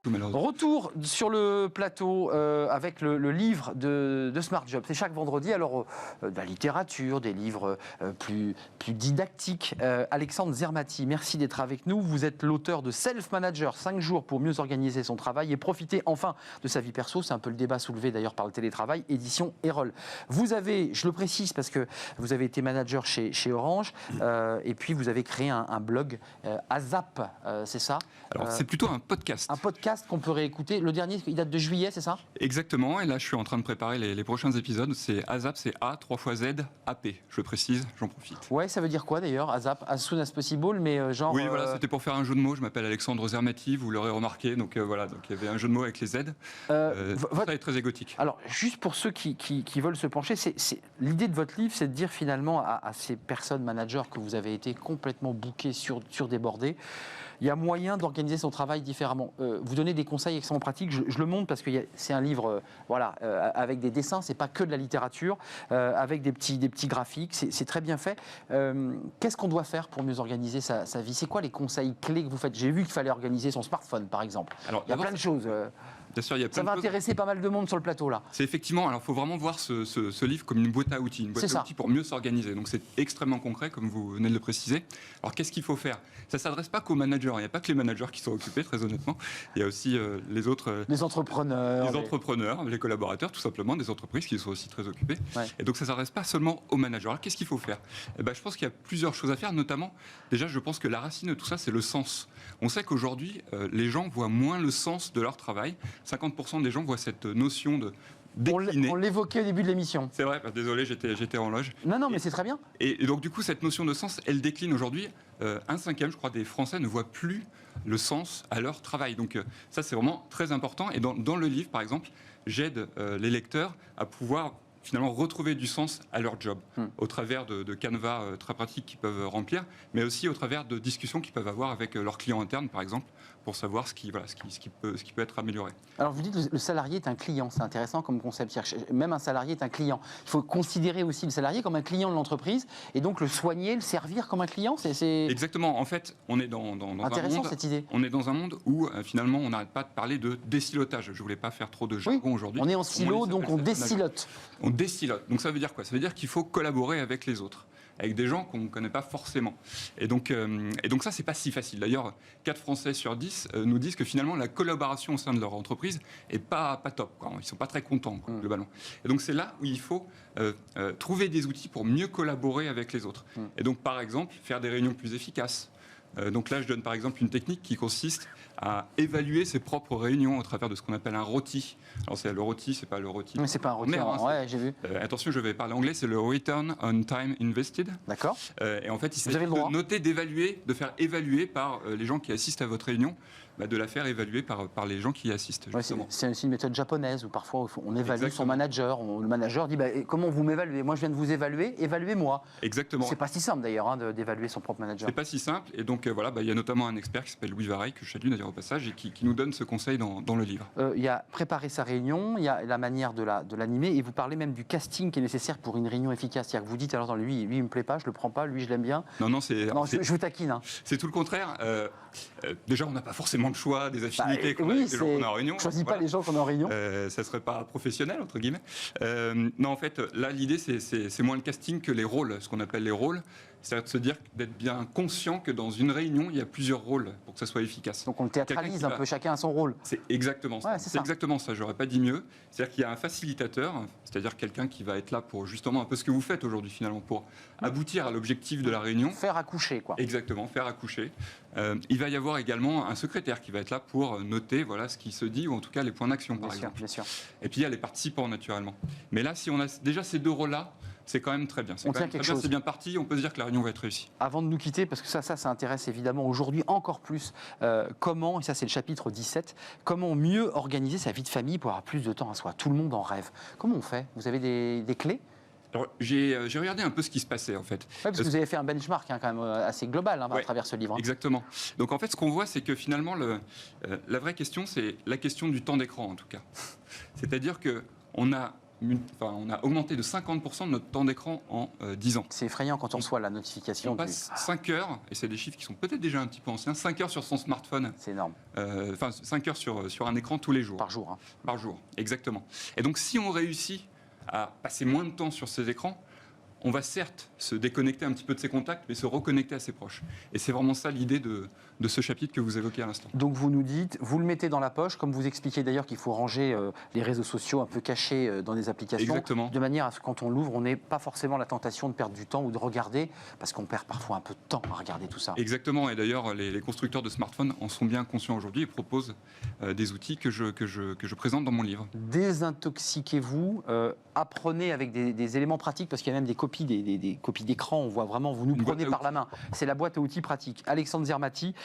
Malheureusement. Retour sur le plateau avec le livre de Smart Job. C'est chaque vendredi. Alors, de la littérature, des livres plus didactiques. Alexandre Zermati, merci d'être avec nous. Vous êtes l'auteur de Self Manager, 5 jours pour mieux organiser son travail et profiter enfin de sa vie perso. C'est un peu le débat soulevé d'ailleurs par le télétravail, édition Erol. Vous avez, je le précise parce que vous avez été manager chez Orange et puis vous avez créé un blog ASAP, c'est ça? Alors, c'est plutôt un podcast. Un podcast qu'on peut réécouter. Le dernier, il date de juillet, c'est ça? Exactement, et là je suis en train de préparer les prochains épisodes. C'est ASAP, c'est A, 3 fois Z, AP. Je précise, j'en profite. Ouais, ça veut dire quoi d'ailleurs, ASAP? As soon as possible, mais genre... Oui, voilà, c'était pour faire un jeu de mots. Je m'appelle Alexandre Zermati, vous l'aurez remarqué. Donc voilà, donc il y avait un jeu de mots avec les Z. Ça est très égotique. Alors, juste pour ceux qui veulent se pencher, l'idée de votre livre, c'est de dire finalement à ces personnes managers que vous avez été complètement bookés, surdébordés, il y a moyen d'organiser son travail différemment. Vous donnez des conseils extrêmement pratiques. Je le montre parce que c'est un livre avec des dessins, c'est pas que de la littérature, avec des petits graphiques, c'est très bien fait. Qu'est-ce qu'on doit faire pour mieux organiser sa vie? C'est quoi les conseils clés que vous faites? J'ai vu qu'il fallait organiser son smartphone, par exemple. Alors, il y a plein de choses. Bien sûr, il y a plein ça va intéresser pas mal de monde sur le plateau, là. C'est effectivement, alors il faut vraiment voir ce livre comme une boîte à outils, pour mieux s'organiser. Donc c'est extrêmement concret, comme vous venez de le préciser. Alors qu'est-ce qu'il faut faire? Ça ne s'adresse pas qu'aux managers, il n'y a pas que les managers qui sont occupés, très honnêtement. Il y a aussi les autres... les entrepreneurs. Les entrepreneurs, les collaborateurs, tout simplement, des entreprises qui sont aussi très occupées. Ouais. Et donc ça ne s'adresse pas seulement aux managers. Alors qu'est-ce qu'il faut faire? Je pense qu'il y a plusieurs choses à faire, notamment, déjà je pense que la racine de tout ça, c'est le sens. On sait qu'aujourd'hui, les gens voient moins le sens de leur travail. 50% des gens voient cette notion de décliner. On l'évoquait au début de l'émission. C'est vrai, désolé, j'étais en loge. Non, mais c'est très bien. Et donc, du coup, cette notion de sens, elle décline aujourd'hui. Un cinquième, je crois, des Français ne voient plus le sens à leur travail. Donc, ça, c'est vraiment très important. Et dans le livre, par exemple, j'aide les lecteurs à pouvoir finalement retrouver du sens à leur job, au travers de canevas très pratiques qu'ils peuvent remplir, mais aussi au travers de discussions qu'ils peuvent avoir avec leurs clients internes, par exemple, pour savoir ce qui peut être amélioré. Alors vous dites que le salarié est un client, c'est intéressant comme concept. Même un salarié est un client. Il faut considérer aussi le salarié comme un client de l'entreprise et donc le soigner, le servir comme un client. Exactement. En fait, on est dans intéressant, un monde, cette idée. On est dans un monde où finalement on n'arrête pas de parler de désilotage. Je voulais pas faire trop de jargon aujourd'hui. On est en silo, donc on désilote. On désilote. Donc ça veut dire quoi? Ça veut dire qu'il faut collaborer avec les autres, avec des gens qu'on ne connaît pas forcément. Et donc ça, c'est pas si facile. D'ailleurs, 4 Français sur 10 nous disent que finalement, la collaboration au sein de leur entreprise est pas top, quoi. Ils sont pas très contents, globalement. Et donc, c'est là où il faut trouver des outils pour mieux collaborer avec les autres. Et donc, par exemple, faire des réunions plus efficaces. Donc là, je donne par exemple une technique qui consiste à évaluer ses propres réunions au travers de ce qu'on appelle un ROTI. Alors c'est le ROTI, c'est pas le ROTI. Mais c'est pas un ROTI, ouais, j'ai vu. Attention, je vais parler anglais, c'est le Return on Time Invested. D'accord. Et en fait, il s'agit de noter, d'évaluer, de faire évaluer par les gens qui assistent à votre réunion, de la faire évaluer par les gens qui y assistent. Ouais, c'est aussi une méthode japonaise où parfois on évalue son manager. Le manager dit comment vous m'évaluez? Moi, je viens de vous évaluer, évaluez-moi. Exactement. C'est pas si simple d'ailleurs d'évaluer son propre manager. C'est pas si simple. Et donc voilà, il y a notamment un expert qui s'appelle Louis Vareille, que je salue d'ailleurs au passage, et qui nous donne ce conseil dans le livre. Il y a préparer sa réunion, il y a la manière de l'animer, et vous parlez même du casting qui est nécessaire pour une réunion efficace. C'est-à-dire que vous dites alors lui il me plaît pas, je le prends pas, lui je l'aime bien. Non, je vous taquine. Hein. C'est tout le contraire. Déjà, on n'a pas forcément le choix des affinités avec les gens qu'on a en réunion. On ne choisit pas les gens qu'on a en réunion. Ça serait pas professionnel, entre guillemets. Non, en fait, là, l'idée, c'est moins le casting que les rôles, ce qu'on appelle les rôles. C'est-à-dire de se dire, d'être bien conscient que dans une réunion, il y a plusieurs rôles pour que ça soit efficace. Donc on le théâtralise un peu, chacun a son rôle. C'est exactement ça. Ouais, c'est exactement ça, j'aurais pas dit mieux. C'est-à-dire qu'il y a un facilitateur, c'est-à-dire quelqu'un qui va être là pour justement un peu ce que vous faites aujourd'hui finalement, pour aboutir à l'objectif de la réunion. Faire accoucher, quoi. Exactement, faire accoucher. Il va y avoir également un secrétaire qui va être là pour noter ce qui se dit, ou en tout cas les points d'action, par exemple. Bien sûr. Et puis il y a les participants, naturellement. Mais là, si on a déjà ces deux rôles-là, c'est quand même très bien. C'est bien parti, on peut se dire que la réunion va être réussie. Avant de nous quitter, parce que ça intéresse évidemment aujourd'hui encore plus, comment, et ça c'est le chapitre 17, comment mieux organiser sa vie de famille pour avoir plus de temps à soi? Tout le monde en rêve. Comment on fait? Vous avez des clés? Alors, j'ai regardé un peu ce qui se passait, en fait. Oui, parce que vous avez fait un benchmark quand même assez global à travers ce livre. Exactement. Donc, en fait, ce qu'on voit, c'est que finalement, la vraie question, c'est la question du temps d'écran, en tout cas. C'est-à-dire qu'on a on a augmenté de 50% notre temps d'écran en 10 ans. C'est effrayant quand on reçoit la notification. On passe 5 heures, et c'est des chiffres qui sont peut-être déjà un petit peu anciens, 5 heures sur son smartphone. C'est énorme. 5 heures sur un écran tous les jours. Par jour. Hein. Par jour, exactement. Et donc si on réussit à passer moins de temps sur ces écrans, on va certes se déconnecter un petit peu de ses contacts, mais se reconnecter à ses proches. Et c'est vraiment ça l'idée de ce chapitre que vous évoquez à l'instant. Donc vous nous dites, vous le mettez dans la poche, comme vous expliquez d'ailleurs qu'il faut ranger les réseaux sociaux un peu cachés dans des applications. Exactement. De manière à ce que quand on l'ouvre, on n'ait pas forcément la tentation de perdre du temps ou de regarder, parce qu'on perd parfois un peu de temps à regarder tout ça. Exactement, et d'ailleurs les constructeurs de smartphones en sont bien conscients aujourd'hui et proposent des outils que je présente dans mon livre. Désintoxiquez-vous, apprenez avec des éléments pratiques, parce qu'il y a même des copies d'écran, on voit vraiment, vous nous prenez par la main. C'est la boîte à outils pratique. Alexandre Zermati,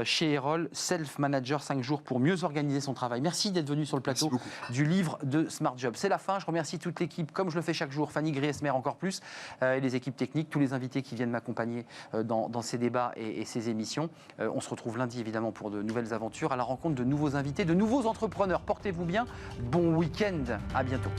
chez Erol, Self Manager 5 jours pour mieux organiser son travail. Merci d'être venu sur le plateau du livre de Smart Job. C'est la fin, je remercie toute l'équipe, comme je le fais chaque jour, Fanny Griesmer encore plus, et les équipes techniques, tous les invités qui viennent m'accompagner dans ces débats et ces émissions. On se retrouve lundi évidemment pour de nouvelles aventures, à la rencontre de nouveaux invités, de nouveaux entrepreneurs. Portez-vous bien, bon week-end, à bientôt.